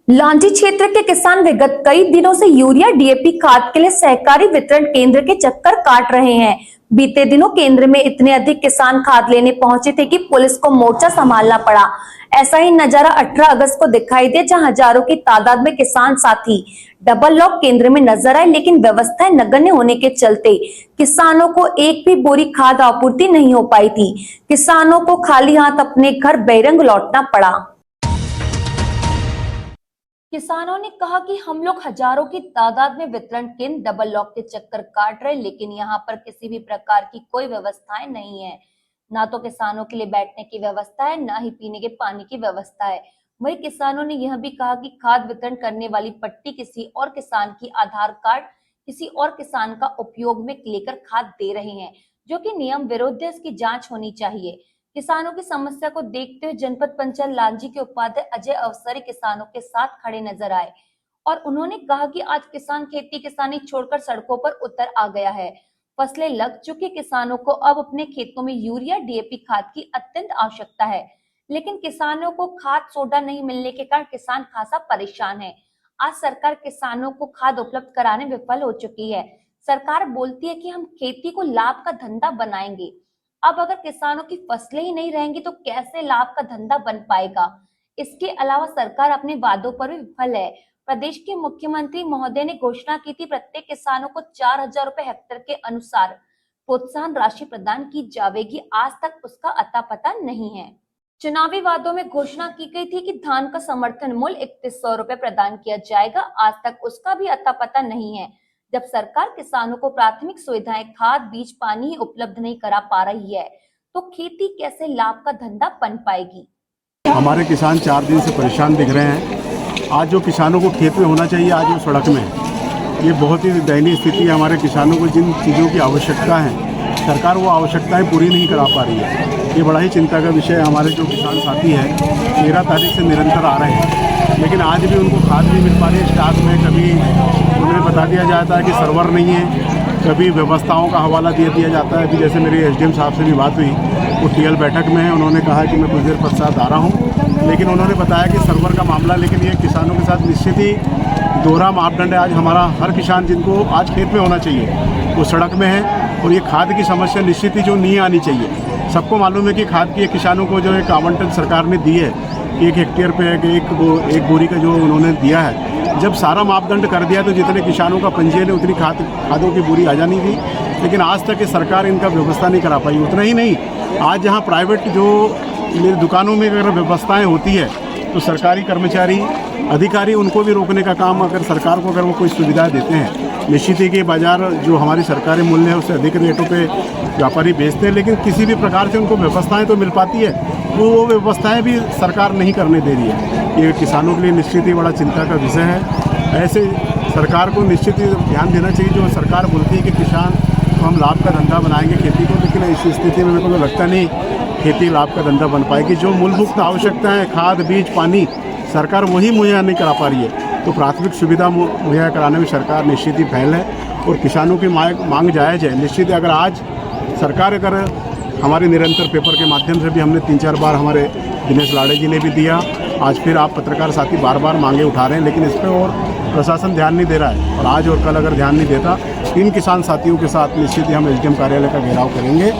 लांजी क्षेत्र के किसान विगत कई दिनों से यूरिया डीएपी खाद के लिए सहकारी वितरण केंद्र के चक्कर काट रहे हैं। बीते दिनों केंद्र में इतने अधिक किसान खाद लेने पहुंचे थे कि पुलिस को मोर्चा संभालना पड़ा। ऐसा ही नजारा 18 अगस्त को दिखाई दिया, जहां हजारों की तादाद में किसान साथी डबल लॉक केंद्र में नजर आए, लेकिन व्यवस्थाएं नगण्य होने के चलते किसानों को एक भी बोरी खाद आपूर्ति नहीं हो पाई थी। किसानों को खाली हाथ अपने घर बैरंग लौटना पड़ा। किसानों ने कहा कि हम लोग हजारों की तादाद में वितरण केंद्र डबल लॉक के चक्कर काट रहे, लेकिन यहाँ पर किसी भी प्रकार की कोई व्यवस्थाएं नहीं है। ना तो किसानों के लिए बैठने की व्यवस्था है, ना ही पीने के पानी की व्यवस्था है। वहीं किसानों ने यह भी कहा कि खाद वितरण करने वाली पट्टी किसी और किसान की आधार कार्ड किसी और किसान का उपयोग में लेकर खाद दे रहे हैं, जो कि नियम विरुद्ध है। इसकी जांच होनी चाहिए। किसानों की समस्या को देखते हुए जनपद पंचायत लांजी के उपाध्यक्ष अजय अवसरी किसानों के साथ खड़े नजर आए और उन्होंने कहा कि आज किसान खेती किसानी छोड़कर सड़कों पर उतर आ गया है। फसलें लग चुकी किसानों को अब अपने खेतों में यूरिया डीएपी खाद की अत्यंत आवश्यकता है, लेकिन किसानों को खाद सोडा नहीं मिलने के कारण किसान खासा परेशान है। आज सरकार किसानों को खाद उपलब्ध कराने में विफल हो चुकी है। सरकार बोलती है कि हम खेती को लाभ का धंधा बनाएंगे। अब अगर किसानों की फसलें ही नहीं रहेंगी तो कैसे लाभ का धंधा बन पाएगा। इसके अलावा सरकार अपने वादों पर भी विफल है। प्रदेश के मुख्यमंत्री महोदय ने घोषणा की थी प्रत्येक किसानों को 4,000 रुपए हेक्टेयर के अनुसार प्रोत्साहन राशि प्रदान की जाएगी। आज तक उसका अता पता नहीं है। चुनावी वादों में घोषणा की गई थी कि धान का समर्थन मूल्य 3100 रुपए प्रदान किया जाएगा। आज तक उसका भी अता पता नहीं है। जब सरकार किसानों को प्राथमिक सुविधाएं खाद बीज पानी ही उपलब्ध नहीं करा पा रही है, तो खेती कैसे लाभ का धंधा बन पाएगी। हमारे किसान 4 दिन से परेशान दिख रहे हैं। आज जो किसानों को खेत में होना चाहिए, आज वो सड़क में है। ये बहुत ही दयनीय स्थिति है। हमारे किसानों को जिन चीज़ों की आवश्यकता है, सरकार वो आवश्यकताएं पूरी नहीं करा पा रही है। ये बड़ा ही चिंता का विषय है। हमारे जो किसान साथी हैं 13 तारीख से निरंतर आ रहे हैं, लेकिन आज भी उनको खाद नहीं मिल पा रही है स्टॉक में। कभी उन्हें बता दिया जाता है कि सर्वर नहीं है, कभी व्यवस्थाओं का हवाला दे दिया जाता है। अभी जैसे मेरी एसडीएम साहब से भी बात हुई, वो टीएल बैठक में है, उन्होंने कहा कि मैं कुछ देर पश्चात आ रहा हूँ, लेकिन उन्होंने बताया कि सर्वर का मामला। लेकिन ये किसानों के साथ निश्चित ही दोहरा मापदंड है। आज हमारा हर किसान जिनको आज खेत में होना चाहिए वो सड़क में है, और ये खाद की समस्या निश्चित ही जो नहीं आनी चाहिए। सबको मालूम है कि खाद की किसानों को जो एक आवंटन सरकार ने दी है कि 1 हेक्टेयर पे एक बोरी का जो उन्होंने दिया है, जब सारा मापदंड कर दिया तो जितने किसानों का पंजीयन है उतनी खादों की बोरी आ जानी थी, लेकिन आज तक सरकार इनका व्यवस्था नहीं करा पाई। उतना ही नहीं, आज जहाँ प्राइवेट जो दुकानों में अगर व्यवस्थाएं होती है तो सरकारी कर्मचारी अधिकारी उनको भी रोकने का काम अगर सरकार को अगर वो कोई सुविधा देते हैं, निश्चित ही कि बाजार जो हमारी सरकारी मूल्य है उससे अधिक रेटों पे व्यापारी बेचते हैं, लेकिन किसी भी प्रकार से उनको व्यवस्थाएं तो मिल पाती है, वो व्यवस्थाएं भी सरकार नहीं करने दे रही है। ये किसानों के लिए निश्चित ही बड़ा चिंता का विषय है। ऐसे सरकार को निश्चित ही ध्यान देना चाहिए। जो सरकार बोलती है कि किसान को हम लाभ का धंधा बनाएंगे खेती को, लेकिन इस स्थिति में मेरे को तो लगता नहीं खेती लाभ का धंधा बन पाएगी। जो मूलभूत आवश्यकता है खाद बीज पानी, सरकार वही मुहैया नहीं करा पा रही है, तो प्राथमिक सुविधा मुहैया कराने में सरकार निश्चित ही फेल है और किसानों की मांग जायज़ है। निश्चित ही अगर आज सरकार अगर हमारे निरंतर पेपर के माध्यम से भी हमने 3-4 बार हमारे दिनेश लाड़े जी ने भी दिया, आज फिर आप पत्रकार साथी बार बार मांगे उठा रहे हैं, लेकिन इस पर और प्रशासन ध्यान नहीं दे रहा है। और आज और कल अगर ध्यान नहीं देता, इन किसान साथियों के साथ निश्चित ही हम एसडीएम कार्यालय का घेराव करेंगे।